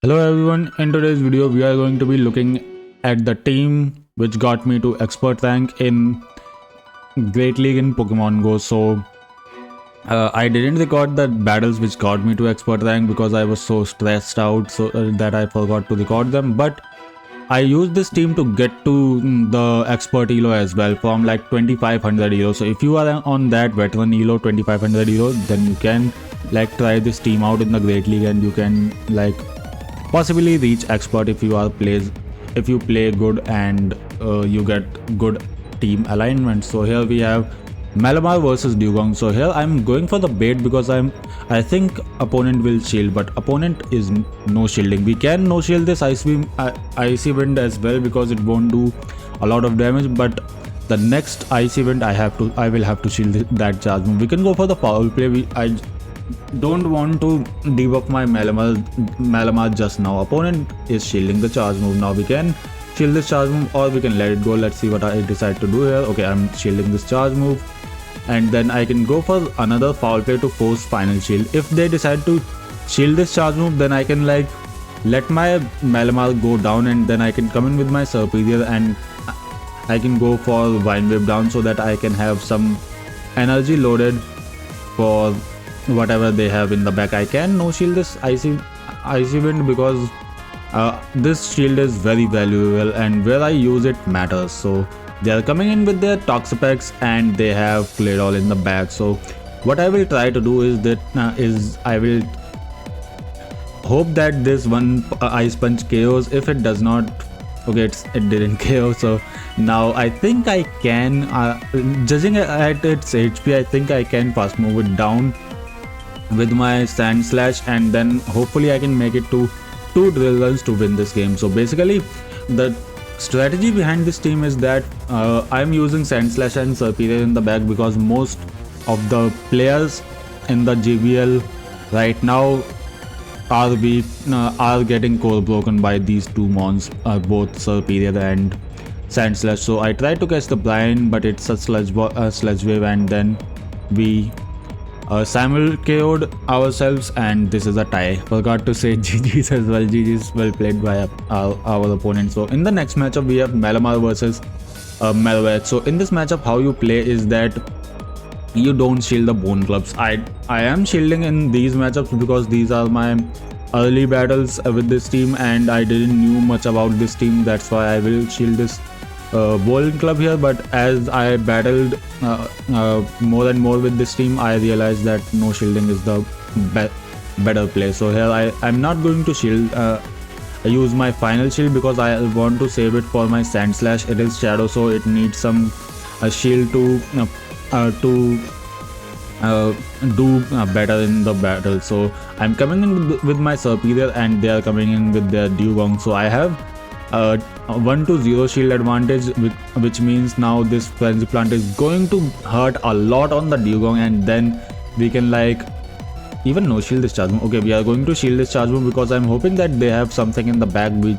Hello everyone, in today's video we are going to be looking at the team which got me to expert rank in Great League in Pokemon Go. So I didn't record the battles which got me to expert rank because I was so stressed out that I forgot to record them, but I used this team to get to the expert elo as well from like 2500 elo. So if you are on that veteran elo 2500 elo, then you can like try this team out in the Great League and you can like possibly reach expert if you play good and you get good team alignment. So here we have Malamar versus Dugong. So here I'm going for the bait because I think opponent will shield, but opponent is no shielding. We can no shield this icy wind as well because it won't do a lot of damage, but the next icy wind I will have to shield that charge move. We can go for the foul play. I don't want to debuff my Malamar just now. Opponent is shielding the charge move. Now we can shield this charge move or we can let it go. Let's see what I decide to do here. Okay, I'm shielding this charge move and then I can go for another foul play to force final shield. If they decide to shield this charge move, then I can like let my Malamar go down and then I can come in with my Superior and I can go for Vine Whip down so that I can have some energy loaded for whatever they have in the back. I can no shield this icy wind because this shield is very valuable and where I use it matters. So they are coming in with their Toxapex and they have Claydol in the back. So what I will try to do is I will hope that this one Ice Punch KOs. If it does not, okay, it didn't KO. So now I think I can, judging at its HP, I think I can fast move it down with my Sand Slash and then hopefully I can make it to 2 drill runs to win this game. So basically the strategy behind this team is that I'm using Sand Slash and Superior in the back because most of the players in the GBL right now are getting core broken by these two mons, both Superior and Sand Slash. So I tried to catch the blind, but it's a sludge wave and then we Samuel KO'd ourselves and this is a tie. Forgot to say GG's as well. GG's well played by our opponent. So in the next matchup we have Malamar versus Melvet. So in this matchup how you play is that you don't shield the bone clubs. I am shielding in these matchups because these are my early battles with this team and I didn't knew much about this team. That's why I will shield this bowling club here, but as I battled more and more with this team, I realized that no shielding is the better play. So here I'm not going to shield use my final shield because I want to save it for my Sand Slash. It is shadow, so it needs some shield to do better in the battle. So I'm coming in with my Superior and they are coming in with their Dugong. So I have 1-0 shield advantage, which means now this Frenzy Plant is going to hurt a lot on the Dugong and then we can like even no shield this charge move. Okay, we are going to shield this charge move because I'm hoping that they have something in the back which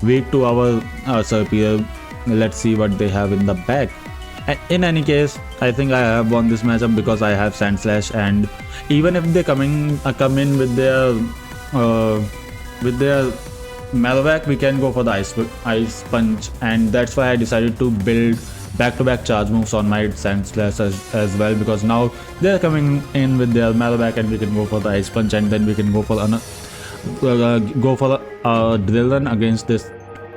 weak to our Superior. Let's see what they have in the back. In any case, I think I have won this matchup because I have Sand Slash, and even if they come in with their Malvac, we can go for the Ice Punch, and that's why I decided to build back-to-back charge moves on my Sand Slash as well, because now they're coming in with their Malvac and we can go for the Ice Punch and then we can go for a drill run against this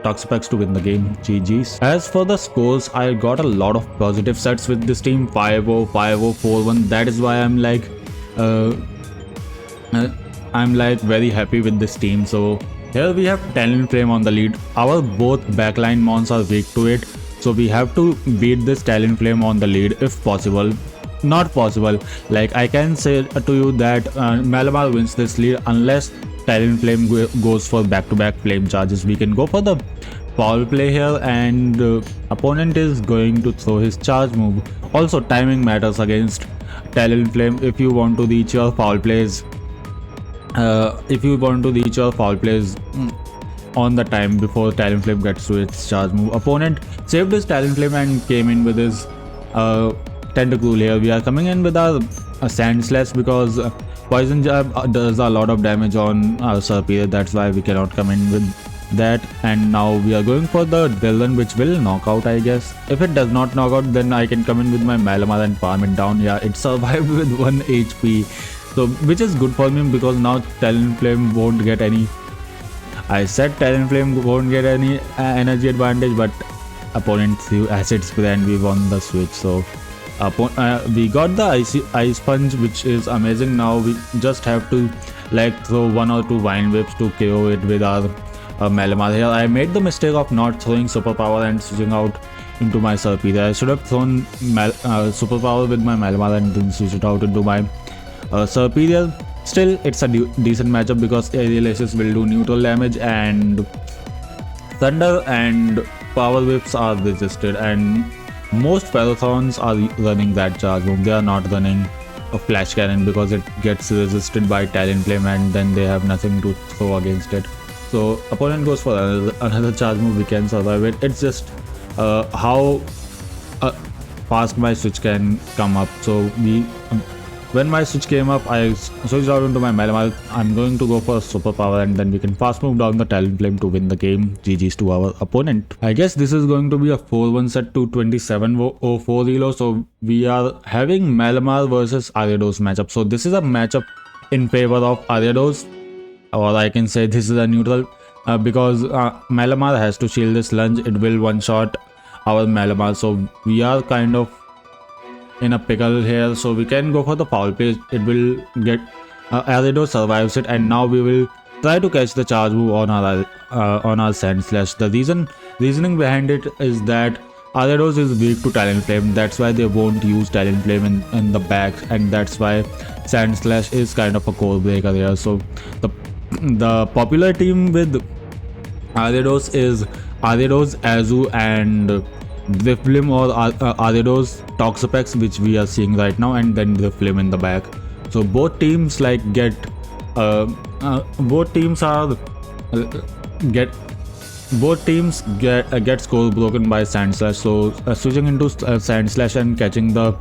Toxapex to win the game. GG's. As for the scores, I got a lot of positive sets with this team, 5-0, 5-0, 4-1. That is why I'm like very happy with this team. So here we have Talonflame on the lead. Our both backline mons are weak to it, so we have to beat this Talonflame on the lead if possible. Not possible, like I can say to you that Malamar wins this lead unless Talonflame goes for back-to-back flame charges. We can go for the foul play here and opponent is going to throw his charge move. Also timing matters against Talonflame if you want to reach your foul plays. On the time before Talonflame gets to its charge move. Opponent saved his Talonflame and came in with his Tentacruel here. We are coming in with our Sand Slash because Poison Jab does a lot of damage on our Serperior, that's why we cannot come in with that. And now we are going for the Drill, which will knock out, I guess. If it does not knock out, then I can come in with my Malamar and farm it down. Yeah, it survived with 1 HP, so which is good for me because now Talonflame won't get any. I said Talonflame won't get any energy advantage, but opponent threw Acid Spray and we won the switch. So we got the Ice Punch, which is amazing. Now we just have to like throw 1 or 2 Vine Whips to KO it with our Malamar. Here I made the mistake of not throwing Superpower and switching out into my Serperior. I should have thrown Superpower with my Malamar and then switch it out into my Serperior. Still, it's a decent matchup because Aerial Aces will do neutral damage and Thunder and Power Whips are resisted, and most Ferrothorns are running that charge move. They are not running a Flash Cannon because it gets resisted by Talonflame and then they have nothing to throw against it. So opponent goes for another charge move, we can survive it. It's just how fast my switch can come up. So when my switch came up, I switched out into my Malamar. I'm going to go for Superpower and then we can fast move down the Talonflame to win the game. GG's to our opponent. I guess this is going to be a 4-1 set to 27-04 elo. So we are having Malamar versus Ariados matchup. So this is a matchup in favor of Ariados, or I can say this is a neutral because Malamar has to shield this lunge. It will one-shot our Malamar. So we are kind of in a pickle here, so we can go for the foul play. It will get Ariados survives it, and now we will try to catch the charge move on our Sand Slash. The reasoning behind it is that Ariados is weak to Talonflame, that's why they won't use Talonflame in the back, and that's why Sand Slash is kind of a core breaker here. So the popular team with Ariados is Ariados, Azu and Drifblim, or Ariados Toxapex, which we are seeing right now, and then Drifblim in the back. So both teams get score broken by Sand Slash. So switching into Sand Slash and catching the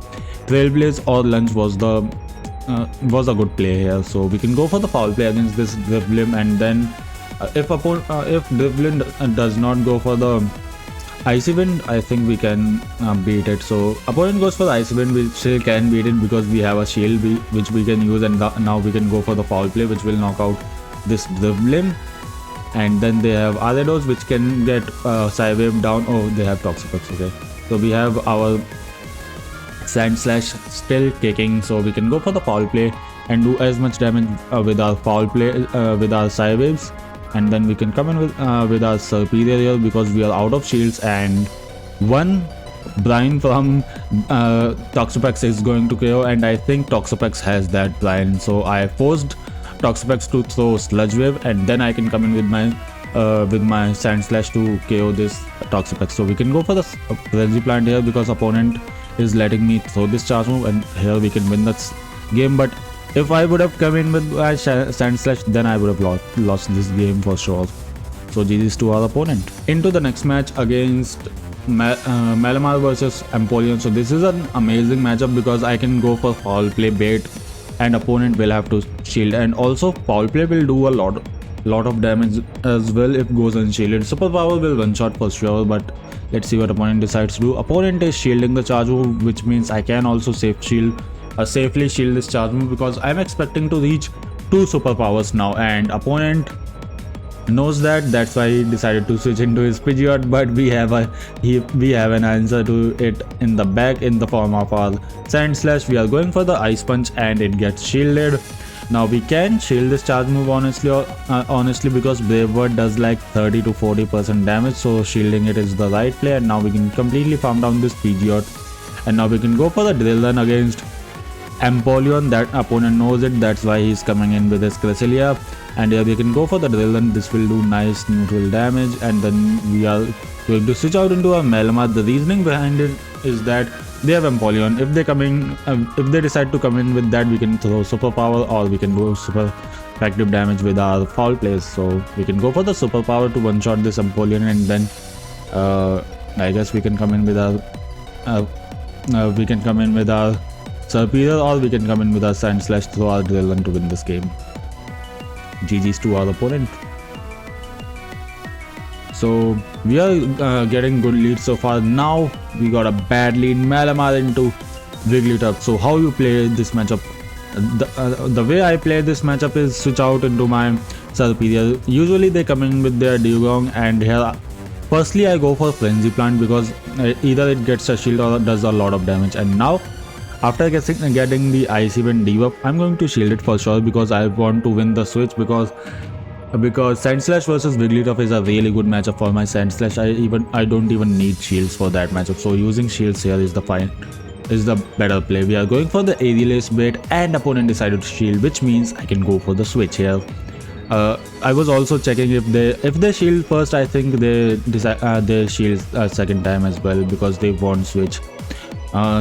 Trailblaze or Lunge was a good play here. So we can go for the foul play against this Drifblim, and then if Drifblim does not go for the Icy Wind, I think we can beat it. So opponent goes for the Icy Wind, we still can beat it because we have a shield which we can use, and now we can go for the foul play, which will knock out this Drifblim. And then they have Ariados, which can get Psywave down. Oh, they have Toxapex, okay. So we have our Sand Slash still kicking, so we can go for the foul play and do as much damage with our foul play with our Psywaves. And then we can come in with our Serperior here because we are out of shields, and one Brine from Toxapex is going to KO, and I think Toxapex has that Brine. So I forced Toxapex to throw Sludge Wave, and then I can come in with my Sand Slash to KO this Toxapex. So we can go for the Frenzy Plant here because opponent is letting me throw this charge move, and here we can win that game. But if I would have come in with my Sand Slash, then I would have lost this game for sure. So GG's to our opponent. Into the next match against Malamar versus Empoleon. So this is an amazing matchup because I can go for foul play bait and opponent will have to shield, and also foul play will do a lot of damage as well if goes unshielded. Superpower will one shot for sure, but let's see what opponent decides to do. Opponent is shielding the charge move, which means I can also safely shield this charge move because I'm expecting to reach 2 superpowers now, and opponent knows that. That's why he decided to switch into his Pidgeot, but we have an answer to it in the back in the form of our Sand Slash. We are going for the Ice Punch and it gets shielded. Now we can shield this charge move honestly because Brave Bird does like 30 to 40% damage, so shielding it is the right play. And now we can completely farm down this Pidgeot, and now we can go for the Drill Run against Empoleon. That opponent knows it, that's why he's coming in with his Cresselia, and here we can go for the Drill Run. This will do nice neutral damage, and then we are going to switch out into a Malamar. The reasoning behind it is that they have Empoleon. If they decide to come in with that, we can throw Superpower, or we can do super effective damage with our foul plays. So we can go for the Superpower to one shot this Empoleon, and then I guess we can come in with our superior, or we can come in with our Sand Slash, throw our Drillon to win this game. GG's to our opponent. So we are getting good leads so far. Now we got a bad lead. Malamar into Wigglytuff. So how you play this matchup? The way I play this matchup is switch out into my superior. Usually they come in with their Dugong, and here firstly I go for Frenzy Plant because either it gets a shield or does a lot of damage. And now after getting the Icy Wind debuff, I'm going to shield it for sure because I want to win the switch, because Sand Slash versus Wigglytuff is a really good matchup for my Sand Slash. I don't even need shields for that matchup, so using shields here is the better play. We are going for the Aerialist bait, and opponent decided to shield, which means I can go for the switch here. I was also checking if they shield first, I think they shield second time as well, because they won't switch.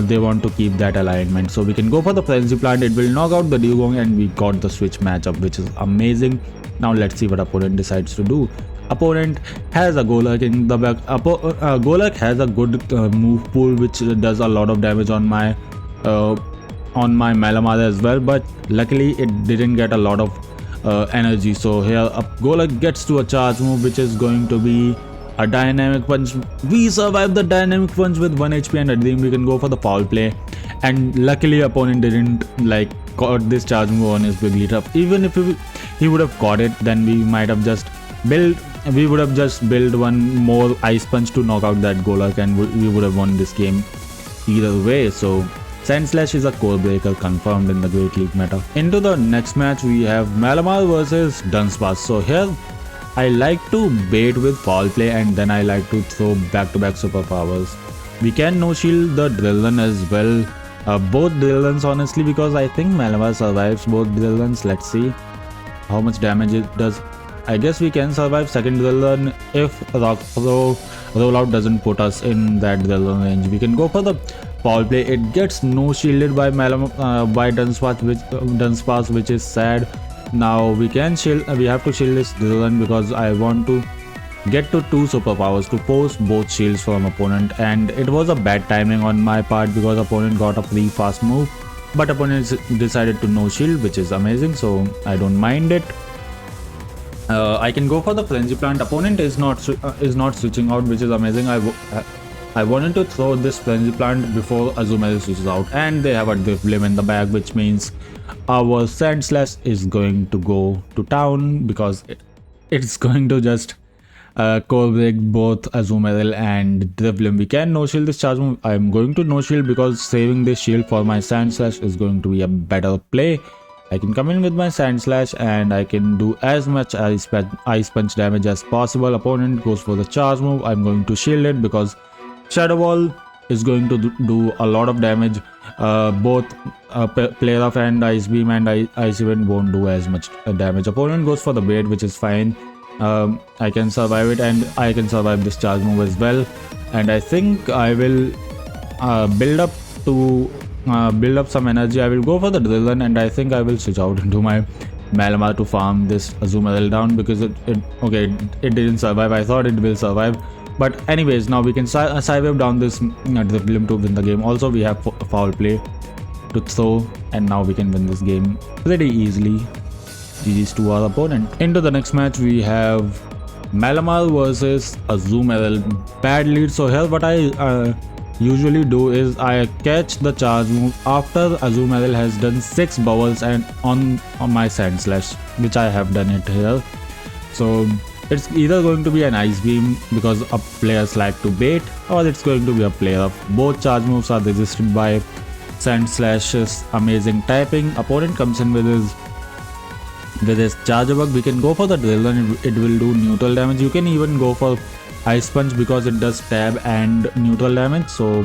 They want to keep that alignment. So we can go for the Frenzy Plant. It will knock out the Dugong, and we got the switch matchup, which is amazing. Now let's see what opponent decides to do. Opponent has a Golurk in the back. Golurk has a good move pool, which does a lot of damage on my Malamar as well, but luckily it didn't get a lot of energy. So here Golurk gets to a charge move, which is going to be a Dynamic Punch. We survive the Dynamic Punch with 1 HP, and I think we can go for the foul play. And luckily opponent didn't caught this charge move on his Wigglytuff. Even if he would have caught it, then we would have just built one more Ice Punch to knock out that Golurk, and we would have won this game either way. So Sand Slash is a core breaker confirmed in the Great League meta. Into the next match we have Malamar versus Dunsparce. So here I like to bait with foul play, and then I like to throw back-to-back superpowers. We can no-shield the Drillon as well. Both Drillons honestly, because I think Malamar survives both Drillons. Let's see how much damage it does. I guess we can survive second Drillon if Rock Throw rollout doesn't put us in that Drillon range. We can go for the foul play. It gets no shielded by Dunsparce, which is sad. Now we can shield. We have to shield this Drillon because I want to get to 2 superpowers to force both shields from opponent, and it was a bad timing on my part because opponent got a free fast move, but opponent decided to no shield, which is amazing, so I don't mind it. I can go for the Frenzy Plant. Opponent is not switching out, which is amazing. I wanted to throw this Frenzy Plant before Azumarill switches out, and they have a Drifblim in the bag, which means our Sand Slash is going to go to town because it's going to just core break both Azumarill and Drifblim. We can no shield this charge move. I'm going to no shield because saving this shield for my Sand Slash is going to be a better play. I can come in with my Sand Slash and I can do as much Ice Punch damage as possible. Opponent goes for the charge move. I'm going to shield it because Shadow Ball is going to do a lot of damage. Both Play Rough and Ice Beam and Ice Event won't do as much damage. Opponent goes for the bait, which is fine. I can survive it, and I can survive this charge move as well. And I think I will build up some energy. I will go for the Drillon, and I think I will switch out into my Malamar to farm this Azumarill down because it didn't survive. I thought it will survive, but anyways, now we can Psywave down this Drifblim to win the game. Also, we have foul play to throw, and now we can win this game pretty easily. GG's to our opponent. Into the next match we have Malamar versus Azumarill. Bad lead. So here what I usually do is I catch the charge move after Azumarill has done 6 bubbles and on my Sand Slash, which I have done it here. So it's either going to be an Ice Beam because players like to bait, or it's going to be a Play Rough. Both charge moves are resisted by Sand Slash's amazing typing. Opponent comes in with his Charge Bug. We can go for the Drillon. It will do neutral damage. You can even go for Ice Punch because it does stab and neutral damage. So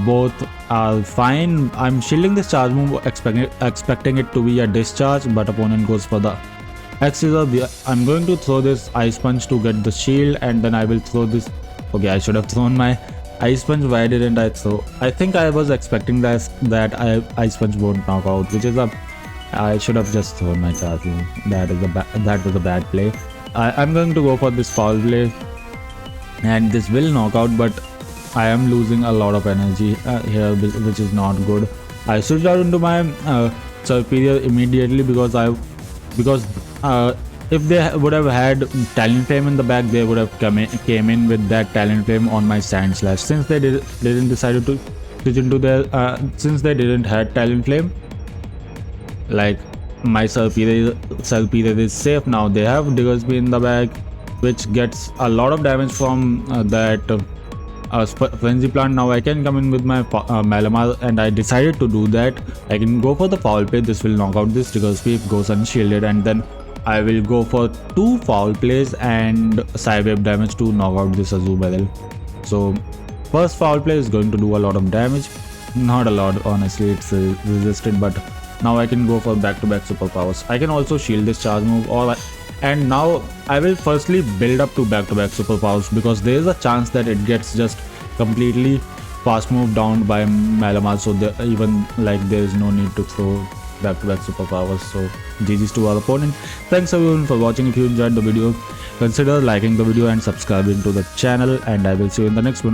both are fine. I'm shielding this charge move, expecting it to be a discharge, but opponent goes for the X-Scissor. I'm going to throw this Ice Punch to get the shield, and then I will throw this. Okay, I should have thrown my Ice Punch. Why didn't I throw? I think I was expecting that Ice Punch won't knock out, which is I should have just thrown my charge move. That was a bad play. I'm going to go for this foul play, and this will knock out, but I am losing a lot of energy here, which is not good. I switched out into my superior immediately because if they would have had talent flame in the back, they would have came in with that talent flame on my sand slash. Since they didn't decided to switch into their since they didn't had talent flame, like my superior is safe now. They have Digger Speed in the back, which gets a lot of damage from that frenzy plant. Now I can come in with my Malamar, and I decided to do that. I can go for the foul play. This will knock out this Digger Speed, goes unshielded, and then I will go for 2 foul plays and Psywave damage to knock out this Azumarill. So first foul play is going to do a lot of damage. Not a lot, honestly, it's resisted, but now I can go for back-to-back superpowers. I can also shield this charge move, and now I will firstly build up to back-to-back superpowers, because there is a chance that it gets just completely fast move down by Malamar, so even like there is no need to throw back-to-back superpowers. So GG's to our opponent. Thanks everyone for watching. If you enjoyed the video, consider liking the video and subscribing to the channel, and I will see you in the next one.